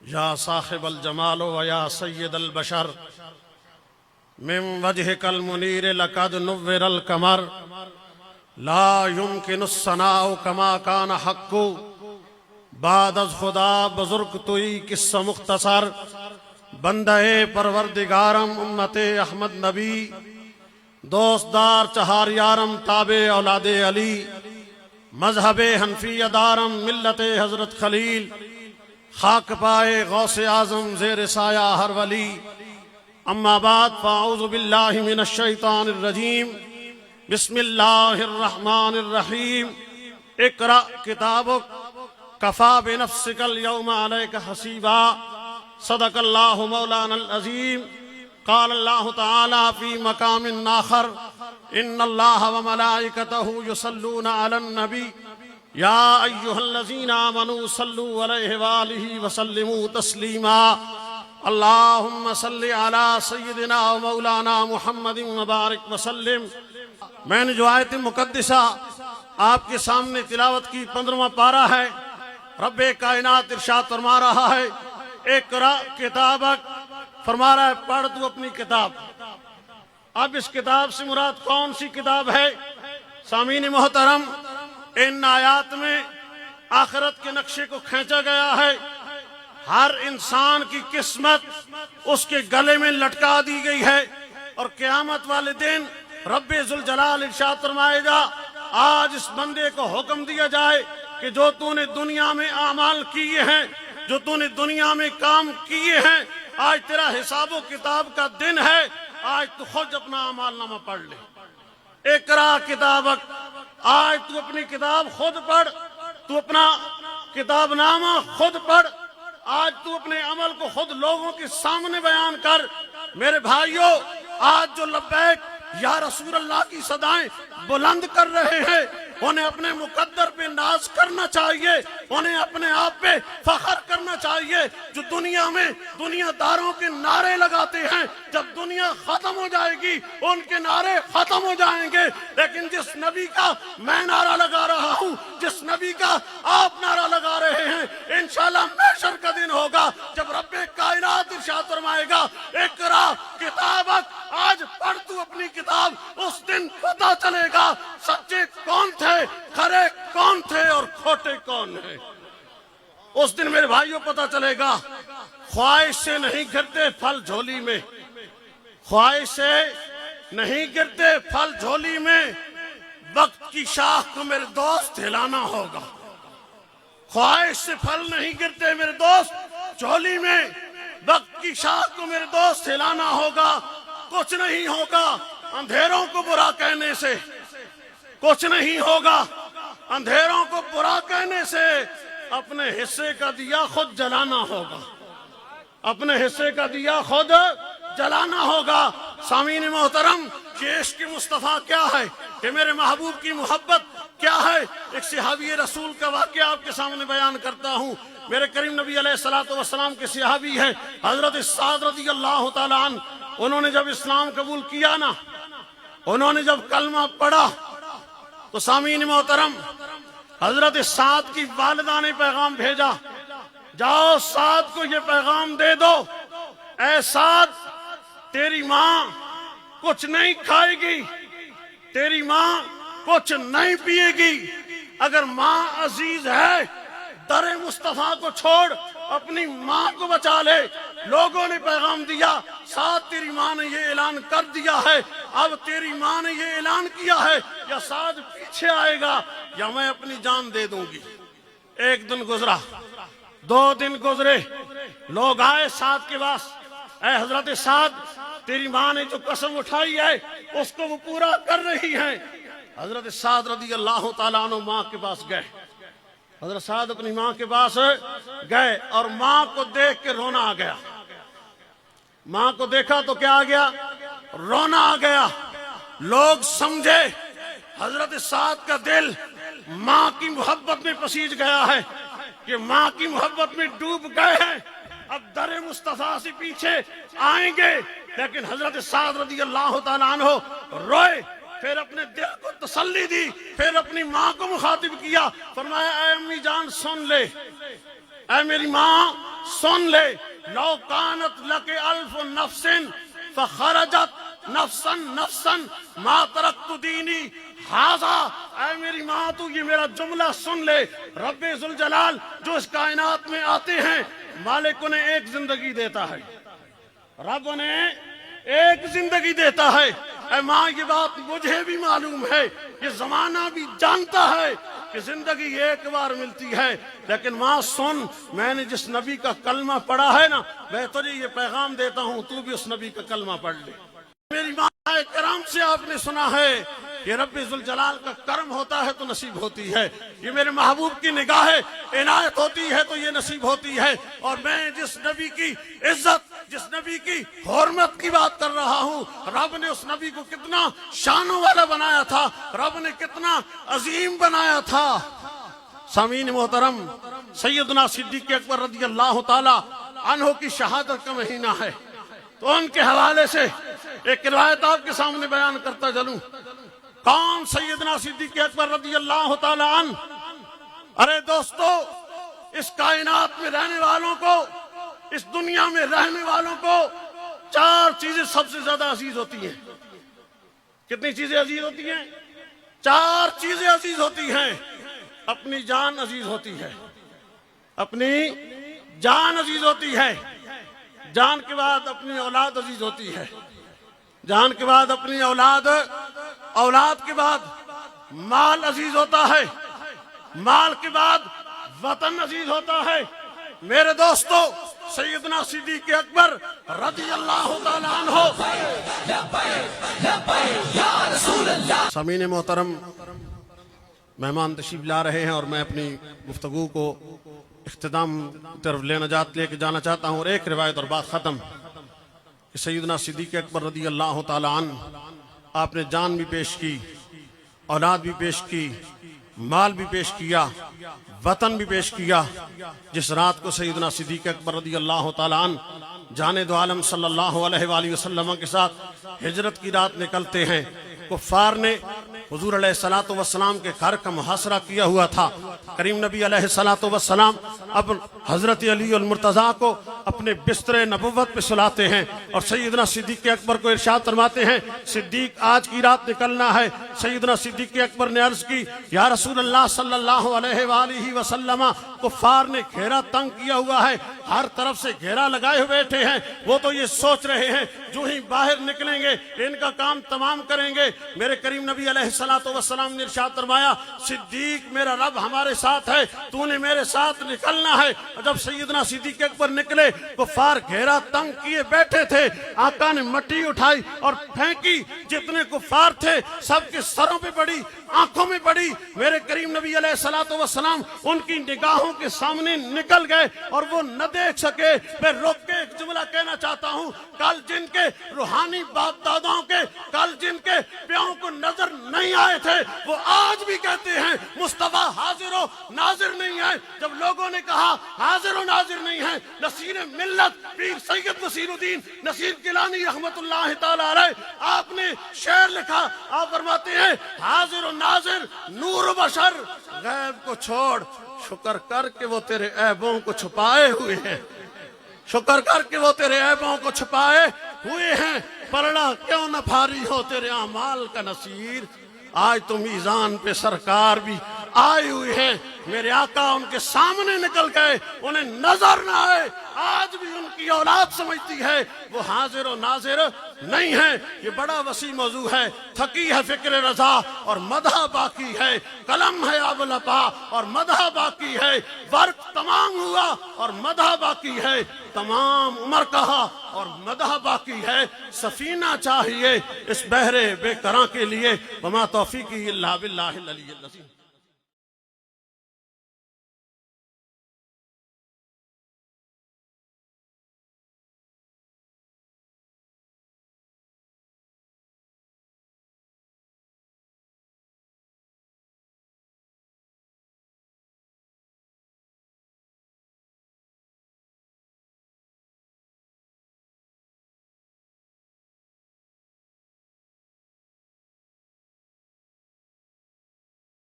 یا صاحب الجمال و یا سید البشر من وجهك المنیر لقد نور القمر لا يمكن الثناء كما كان حق بعد از خدا بزرگ توئی قصہ مختصر بندہ پروردگارم امت احمد نبی دوست دار چہار یارم تابع اولاد علی مذہب حنفی دارم ملت حضرت خلیل خاک پائے غوث اعظم زیر سایہ ہر ولی اما بعد فاعوذ باللہ من الشیطان الرجیم بسم اللہ الرحمن الرحیم اقرأ کتابک کفا بنفسک اليوم علیک حسیبا صدق اللہ مولانا العظیم قال اللہ تعالی فی مقام آخر ان اللہ وملائکتہ یصلون علی النبی یا ایہا الذین آمنوا صلوا علیہ وآلہ وسلموا تسلیما اللہم صلی علی سیدنا و مولانا محمد مبارک وسلم۔ میں نے جو آیت مقدسہ آپ کے سامنے تلاوت کی 15واں پارہ ہے۔ رب کائنات ارشاد فرما رہا ہے اقرأ کتابک، فرما رہا ہے پڑھ تو اپنی کتاب۔ اب اس کتاب سے مراد کون سی کتاب ہے؟ سامعین محترم، ان آیات میں آخرت کے نقشے کو کھینچا گیا ہے۔ ہر انسان کی قسمت اس کے گلے میں لٹکا دی گئی ہے، اور قیامت والے دن رب ذوالجلال ارشاد فرمائے گا آج اس بندے کو حکم دیا جائے کہ جو تو نے دنیا میں اعمال کیے ہیں، جو تو نے دنیا میں کام کیے ہیں، آج تیرا حساب و کتاب کا دن ہے، آج تو خود اپنا اعمال نامہ پڑھ لے۔ اقرا کتابک، آج تو اپنی کتاب خود پڑھ، تو اپنا کتاب نامہ خود پڑھ، آج تو اپنے عمل کو خود لوگوں کے سامنے بیان کر۔ میرے بھائیوں، آج جو لبیک یا رسول اللہ کی صدائیں بلند کر رہے ہیں، انہیں اپنے مقدر پہ ناز کرنا چاہیے، انہیں اپنے آپ پہ فخر کرنا چاہیے۔ جو دنیا میں دنیا داروں کے نعرے لگاتے ہیں، جب دنیا ختم ہو جائے گی ان کے نعرے ختم ہو جائیں گے، لیکن جس نبی کا میں نعرہ لگا رہا ہوں، جس نبی کا آپ نعرہ لگا رہے ہیں، انشاءاللہ محشر کا دن ہوگا جب رب کائنات ارشاد فرمائے گا اقرا کتابک، آج پڑھ تو اپنی کتاب۔ اس دن پتہ چلے گا سچے کون تھے، کھرے کون تھے اور کھوٹے کون ہیں۔ اس دن میرے بھائیوں پتہ چلے گا۔ خواہش سے نہیں گرتے پھل جھولی میں، خواہش سے نہیں گرتے پھل جھولی میں، وقت کی شاخ کو میرے دوست ہلانا ہوگا۔ خواہش سے پھل نہیں گرتے میرے دوست جھولی میں، وقت کی شاخ کو میرے دوست ہلانا ہوگا۔ کچھ نہیں ہوگا اندھیروں کو برا کہنے سے، کچھ نہیں ہوگا اندھیروں کو برا کہنے سے، اپنے حصے کا دیا خود جلانا ہوگا، اپنے حصے کا دیا خود جلانا ہوگا۔ سامعین محترم، کہ عشق مصطفیٰ کیا ہے، کہ میرے محبوب کی محبت کیا ہے، ایک صحابی رسول کا واقعہ آپ کے سامنے بیان کرتا ہوں۔ میرے کریم نبی علیہ السلام کے صحابی ہیں حضرت سعد رضی اللہ تعالیٰ عنہ۔ انہوں نے جب اسلام قبول کیا نا، انہوں نے جب کلمہ پڑھا تو سامعین محترم، حضرت سعد کی والدہ نے پیغام بھیجا، جاؤ سعد کو یہ پیغام دے دو، اے سعد تیری ماں کچھ نہیں کھائے گی، تیری ماں کچھ نہیں پیے گی، اگر ماں عزیز ہے در مصطفیٰ کو چھوڑ اپنی ماں کو بچا لے۔ لوگوں نے پیغام دیا، سعد تیری ماں نے یہ اعلان کر دیا ہے، اب تیری ماں نے یہ اعلان کیا ہے، یا سعد پیچھے آئے گا یا میں اپنی جان دے دوں گی۔ ایک دن گزرا، 2 دن گزرے، لوگ آئے سعد کے پاس، اے حضرت سعد تیری ماں نے جو قسم اٹھائی ہے اس کو وہ پورا کر رہی ہیں۔ حضرت سعد رضی اللہ تعالیٰ عنہ ماں کے پاس گئے، حضرت سعد اپنی ماں کے پاس گئے اور ماں کو دیکھ کے رونا آ گیا۔ ماں کو دیکھا تو کیا آ گیا؟ رونا آ گیا۔ لوگ سمجھے حضرت سعد کا دل ماں کی محبت میں پسیج گیا ہے، کہ ماں کی محبت میں ڈوب گئے ہیں، اب در مصطفیٰ سے پیچھے آئیں گے۔ لیکن حضرت سعد رضی اللہ تعالیٰ عنہ روئے، پھر اپنے دل کو تسلی دی، پھر اپنی ماں کو مخاطب کیا، فرمایا اے امی جان سن لے، اے میری ماں سن لے، لو کانت لک الف نفس فخرجت نفسا نفسا ما ترکت دینی ہاذا۔ اے میری ماں تو یہ میرا جملہ سن لے، رب ذوالجلال جو اس کائنات میں آتے ہیں، مالک انہیں ایک زندگی دیتا ہے، رب انہیں ایک زندگی دیتا ہے۔ اے ماں یہ بات مجھے بھی معلوم ہے، یہ زمانہ بھی جانتا ہے کہ زندگی ایک بار ملتی ہے، لیکن ماں سن، میں نے جس نبی کا کلمہ پڑھا ہے نا، میں تجھے یہ پیغام دیتا ہوں، تو بھی اس نبی کا کلمہ پڑھ لے۔ میری ماں کرام سے آپ نے سنا ہے کہ رب ذوالجلال کا کرم ہوتا ہے تو نصیب ہوتی ہے، یہ میرے محبوب کی نگاہ عنایت ہوتی ہے تو یہ نصیب ہوتی ہے۔ اور میں جس نبی کی عزت، جس نبی کی حرمت کی بات کر رہا ہوں، رب نے اس نبی کو کتنا شانوں والا بنایا تھا، رب نے کتنا عظیم بنایا تھا۔ سامعین محترم، سیدنا صدیق اکبر رضی اللہ تعالی عنہ کی شہادت کا مہینہ ہے، تو ان کے حوالے سے ایک روایت آپ کے سامنے بیان کرتا چلوں۔ کون سیدنا صدیق اکبر رضی اللہ تعالی عنہ؟ ارے دوستو، اس کائنات میں رہنے والوں کو، اس دنیا میں رہنے والوں کو چار چیزیں سب سے زیادہ عزیز ہوتی ہیں۔ کتنی چیزیں عزیز ہوتی ہیں؟ چار چیزیں عزیز ہوتی ہیں۔ اپنی جان عزیز ہوتی ہے، اپنی جان عزیز ہوتی ہے، جان کے بعد اپنی اولاد عزیز ہوتی ہے، جان کے بعد اپنی اولاد، اولاد کے بعد مال عزیز ہوتا ہے، مال کے بعد وطن عزیز ہوتا ہے۔ میرے دوستو، سیدنا صدیق اکبر رضی اللہ تعالیٰ عنہ۔ سامعین محترم، مہمان تشریف لا رہے ہیں اور میں اپنی گفتگو کو اختتام طرف لے کے جانا چاہتا ہوں، اور ایک روایت اور بات ختم کہ سیدنا صدیق اکبر رضی اللہ تعالیٰ عنہ، آپ نے جان بھی پیش کی، اولاد بھی پیش کی، مال بھی پیش کیا، وطن بھی پیش کیا۔ جس رات کو سیدنا صدیق اکبر رضی اللہ تعالیٰ عنہ جانے دو عالم صلی اللہ علیہ وآلہ وسلم کے ساتھ ہجرت کی رات نکلتے ہیں، کفار نے حضور علیہ السلام کے گھر کا محاصرہ کیا ہوا تھا۔ کریم نبی علیہ السلام اب حضرت علی المرتضیٰ کو اپنے بستر نبوت پہ سلاتے ہیں اور سیدنا صدیق اکبر کو ارشاد فرماتے ہیں، صدیق آج کی رات نکلنا ہے۔ سیدنا صدیق اکبر نے عرض کی، یا رسول اللہ صلی اللہ علیہ وآلہ وسلم، کفار نے گھیرا تنگ کیا ہوا ہے، ہر طرف سے گھیرا لگائے ہوئے بیٹھے ہیں، وہ تو یہ سوچ رہے ہیں جو ہی باہر نکلیں گے ان کا کام تمام کریں گے۔ میرے کریم نبی علیہ السلام نے ارشاد فرمایا، صدیق میرا رب ہمارے ساتھ ہے، تو نے میرے ساتھ نکلنا ہے۔ جب سیدنا صدیق اکبر نکلے، کفار گھیرا تنگ کیے بیٹھے تھے، آقا نے مٹی اٹھائی اور پھینکی، جتنے کفار تھے سب کے سروں پہ پڑی، آنکھوں میں پڑی۔ میرے کریم نبی علیہ السلام ان کی نگاہوں کے سامنے نکل گئے اور وہ نہ دیکھ سکے۔ میں روک کے ایک جملہ کہنا چاہتا ہوں، کل جن کے روحانی باپ داداؤں کے، کل جن کے پیوں کو نظر نہیں آئے تھے، وہ آج بھی کہتے ہیں مصطفیٰ حاضر و ناظر نہیں ہے۔ جب لوگوں نے کہا حاضر و ناظر نہیں ہے، نصیر ملت پیر سید نصیر الدین نصیر گیلانی رحمت اللہ تعالی علیہ، آپ نے شعر لکھا، آپ فرماتے ہیں، حاضر و ناظر نور و بشر، غیب کو چھوڑ شکر کر کے وہ تیرے عیبوں کو چھپائے ہوئے ہیں، شکر کر کے وہ تیرے عیبوں کو چھپائے ہوئے ہیں، پلڑا کیوں نہ بھاری ہو تیرے اعمال کا نصیر۔ آج تو میزان پہ سرکار بھی آئے ہوئے ہیں، میرے آقا ان کے سامنے نکل گئے، انہیں نظر نہ آئے، آج بھی ان کی اولاد سمجھتی ہے وہ حاضر و ناظر نہیں ہے۔ یہ بڑا وسیع موضوع ہے، تھکی ہے فکر رضا اور مدح باقی ہے، قلم ہے اب لپا اور مدح باقی ہے، ورق تمام ہوا اور مدح باقی ہے، تمام عمر کہا اور مدح باقی ہے۔ سفینہ چاہیے اس بحر بے کراں کے لیے، وما توفیقی الا باللہ العلی العظیم۔